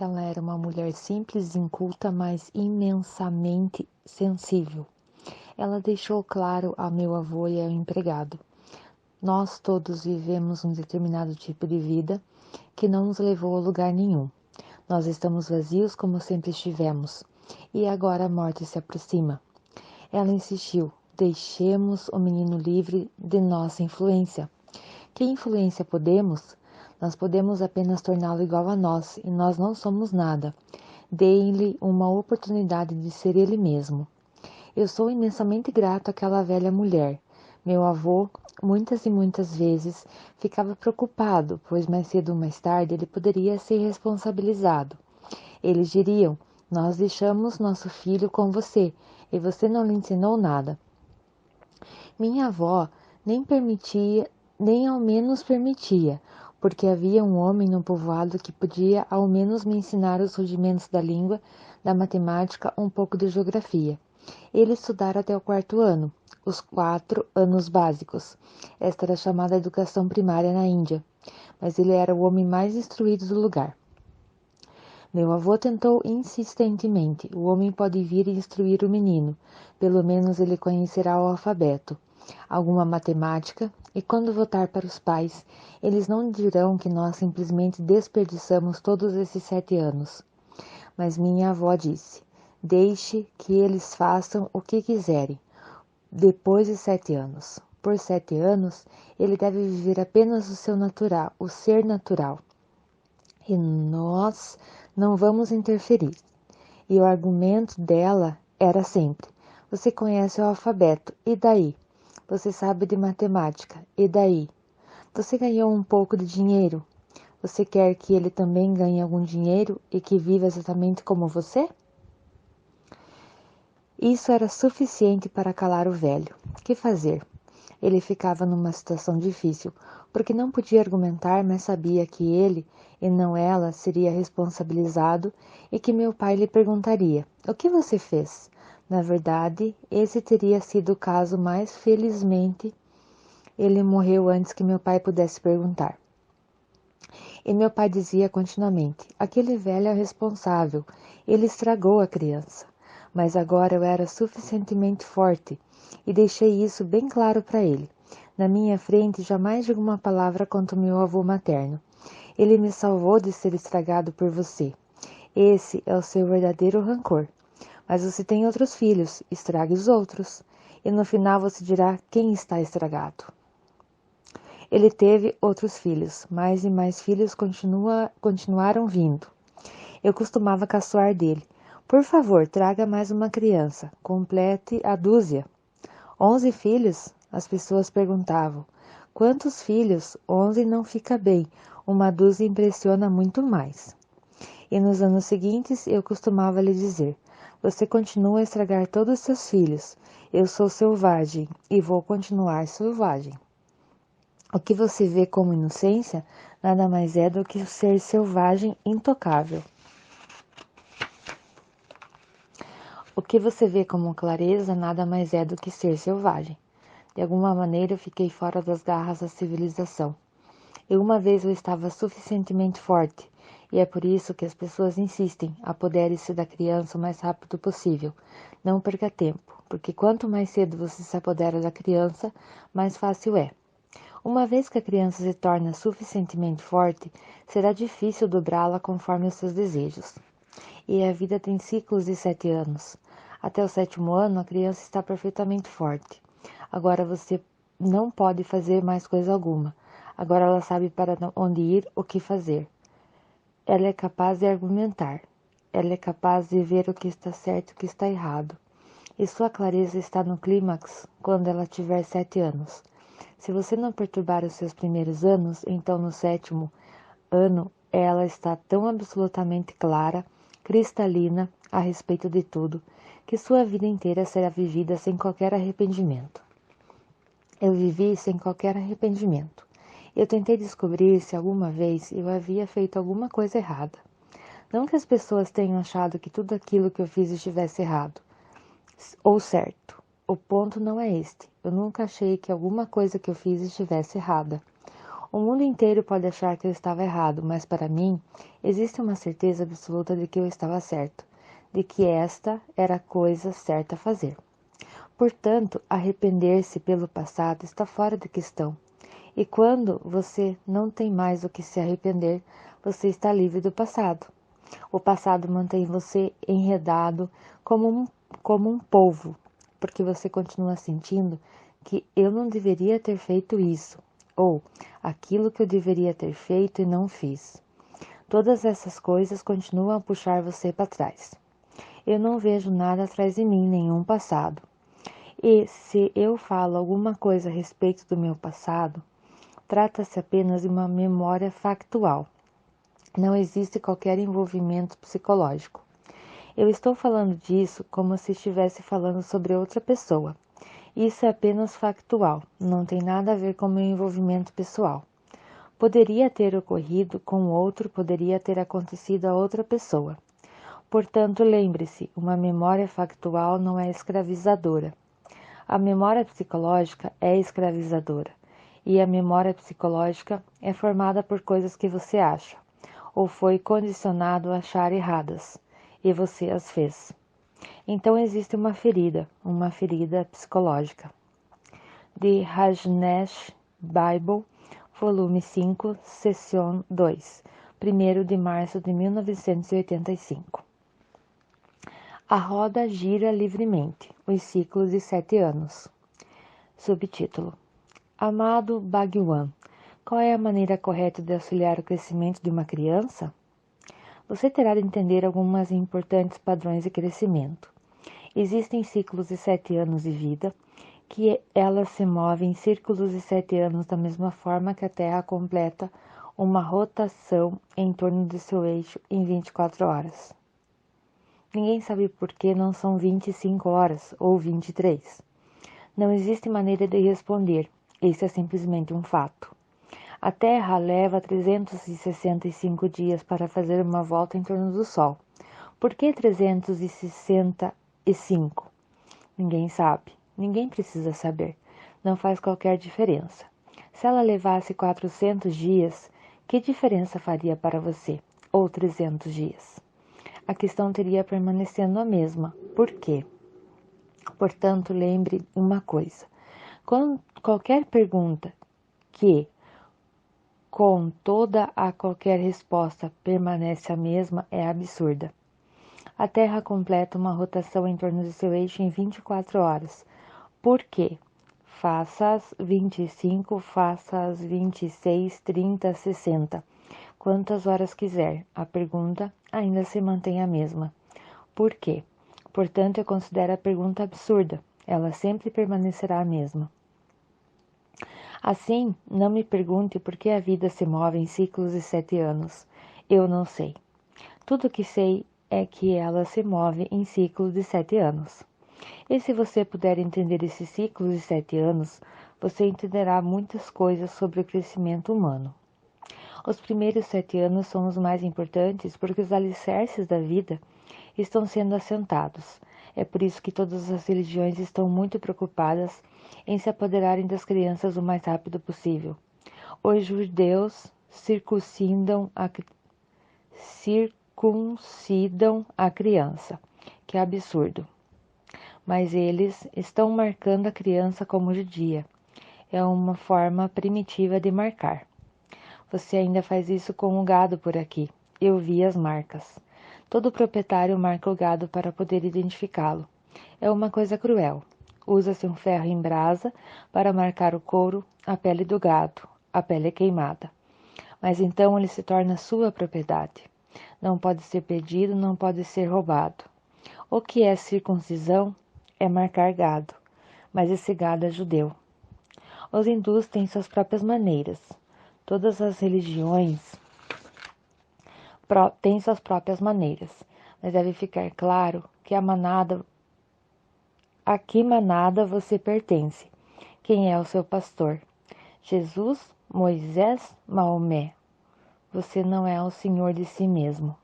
Ela era uma mulher simples e inculta, mas imensamente sensível. Ela deixou claro ao meu avô e ao empregado: nós todos vivemos um determinado tipo de vida que não nos levou a lugar nenhum. Nós estamos vazios como sempre estivemos, e agora a morte se aproxima. Ela insistiu: deixemos o menino livre de nossa influência. Que influência podemos? Nós podemos apenas torná-lo igual a nós, e nós não somos nada. Deem-lhe uma oportunidade de ser ele mesmo. Eu sou imensamente grato àquela velha mulher. Meu avô, muitas e muitas vezes, ficava preocupado, pois mais cedo ou mais tarde ele poderia ser responsabilizado. Eles diriam: nós deixamos nosso filho com você, e você não lhe ensinou nada. Minha avó nem ao menos permitia, porque havia um homem no povoado que podia ao menos me ensinar os rudimentos da língua, da matemática, um pouco de geografia. Ele estudara até o 4º ano, os 4 anos básicos. Esta era chamada educação primária na Índia, mas ele era o homem mais instruído do lugar. Meu avô tentou insistentemente: o homem pode vir e instruir o menino, pelo menos ele conhecerá o alfabeto, alguma matemática, e quando voltar para os pais, eles não dirão que nós simplesmente desperdiçamos todos esses 7 anos. Mas minha avó disse: deixe que eles façam o que quiserem, depois de 7 anos. Por 7 anos, ele deve viver apenas o seu natural, o ser natural. E nós não vamos interferir. E o argumento dela era sempre: você conhece o alfabeto, e daí? Você sabe de matemática, e daí? Você ganhou um pouco de dinheiro? Você quer que ele também ganhe algum dinheiro e que viva exatamente como você? Isso era suficiente para calar o velho. Que fazer? Ele ficava numa situação difícil, porque não podia argumentar, mas sabia que ele, e não ela, seria responsabilizado e que meu pai lhe perguntaria: o que você fez? Na verdade, esse teria sido o caso, mas felizmente ele morreu antes que meu pai pudesse perguntar. E meu pai dizia continuamente: aquele velho é o responsável, ele estragou a criança. Mas agora eu era suficientemente forte e deixei isso bem claro para ele. Na minha frente jamais digo uma palavra contra o meu avô materno. Ele me salvou de ser estragado por você. Esse é o seu verdadeiro rancor. Mas você tem outros filhos, estrague os outros. E no final você dirá quem está estragado. Ele teve outros filhos, mais e mais filhos continuaram vindo. Eu costumava caçoar dele: por favor, traga mais uma criança, complete a dúzia. 11 filhos? As pessoas perguntavam. Quantos filhos? 11 não fica bem, uma dúzia impressiona muito mais. E nos anos seguintes eu costumava lhe dizer: você continua a estragar todos os seus filhos. Eu sou selvagem e vou continuar selvagem. O que você vê como inocência nada mais é do que o ser selvagem intocável. O que você vê como clareza nada mais é do que ser selvagem. De alguma maneira eu fiquei fora das garras da civilização. E uma vez eu estava suficientemente forte, e é por isso que as pessoas insistem: apodere-se da criança o mais rápido possível. Não perca tempo, porque quanto mais cedo você se apodera da criança, mais fácil é. Uma vez que a criança se torna suficientemente forte, será difícil dobrá-la conforme os seus desejos. E a vida tem ciclos de 7 anos. Até o 7º ano, a criança está perfeitamente forte. Agora você não pode fazer mais coisa alguma. Agora ela sabe para onde ir, o que fazer. Ela é capaz de argumentar. Ela é capaz de ver o que está certo e o que está errado. E sua clareza está no clímax quando ela tiver 7 anos. Se você não perturbar os seus primeiros anos, então no 7º ano ela está tão absolutamente clara, cristalina a respeito de tudo, que sua vida inteira será vivida sem qualquer arrependimento. Eu vivi sem qualquer arrependimento. Eu tentei descobrir se alguma vez eu havia feito alguma coisa errada. Não que as pessoas tenham achado que tudo aquilo que eu fiz estivesse errado ou certo. O ponto não é este. Eu nunca achei que alguma coisa que eu fiz estivesse errada. O mundo inteiro pode achar que eu estava errado, mas para mim existe uma certeza absoluta de que eu estava certo, de que esta era a coisa certa a fazer. Portanto, arrepender-se pelo passado está fora de questão. E quando você não tem mais o que se arrepender, você está livre do passado. O passado mantém você enredado como um polvo, porque você continua sentindo que eu não deveria ter feito isso, ou aquilo que eu deveria ter feito e não fiz. Todas essas coisas continuam a puxar você para trás. Eu não vejo nada atrás de mim, nenhum passado. E se eu falo alguma coisa a respeito do meu passado, trata-se apenas de uma memória factual. Não existe qualquer envolvimento psicológico. Eu estou falando disso como se estivesse falando sobre outra pessoa. Isso é apenas factual, não tem nada a ver com meu envolvimento pessoal. Poderia ter ocorrido com outro, poderia ter acontecido a outra pessoa. Portanto, lembre-se, uma memória factual não é escravizadora. A memória psicológica é escravizadora. E a memória psicológica é formada por coisas que você acha, ou foi condicionado a achar erradas, e você as fez. Então existe uma ferida psicológica. De Rajneesh Bible, volume 5, sessão 2, 1º de março de 1985. A roda gira livremente, os ciclos de 7 anos. Subtítulo: Amado Bhagwan, qual é a maneira correta de auxiliar o crescimento de uma criança? Você terá de entender alguns importantes padrões de crescimento. Existem ciclos de 7 anos de vida, que elas se movem em círculos de 7 anos da mesma forma que a Terra completa uma rotação em torno de seu eixo em 24 horas. Ninguém sabe por que não são 25 horas ou 23. Não existe maneira de responder, isso é simplesmente um fato. A Terra leva 365 dias para fazer uma volta em torno do Sol. Por que 365? Ninguém sabe. Ninguém precisa saber. Não faz qualquer diferença. Se ela levasse 400 dias, que diferença faria para você? Ou 300 dias? A questão teria permanecendo a mesma. Por quê? Portanto, lembre uma coisa. Qualquer pergunta que, com toda a qualquer resposta, permanece a mesma é absurda. A Terra completa uma rotação em torno de seu eixo em 24 horas. Por quê? Faça as 25, faça as 26, 30, 60. Quantas horas quiser. A pergunta ainda se mantém a mesma. Por quê? Portanto, eu considero a pergunta absurda. Ela sempre permanecerá a mesma. Assim, não me pergunte por que a vida se move em ciclos de 7 anos. Eu não sei. Tudo o que sei é que ela se move em ciclos de 7 anos. E se você puder entender esses ciclos de 7 anos, você entenderá muitas coisas sobre o crescimento humano. Os primeiros 7 anos são os mais importantes porque os alicerces da vida estão sendo assentados. É por isso que todas as religiões estão muito preocupadas em se apoderarem das crianças o mais rápido possível. Os judeus circuncidam a criança, que é absurdo. Mas eles estão marcando a criança como judia. É uma forma primitiva de marcar. Você ainda faz isso com o gado por aqui. Eu vi as marcas. Todo proprietário marca o gado para poder identificá-lo. É uma coisa cruel. Usa-se um ferro em brasa para marcar o couro, a pele do gado. A pele é queimada. Mas então ele se torna sua propriedade. Não pode ser perdido, não pode ser roubado. O que é circuncisão? É marcar gado. Mas esse gado é judeu. Os hindus têm suas próprias maneiras. Todas as religiões têm suas próprias maneiras, mas deve ficar claro que a que manada você pertence, quem é o seu pastor. Jesus, Moisés, Maomé. Você não é o senhor de si mesmo.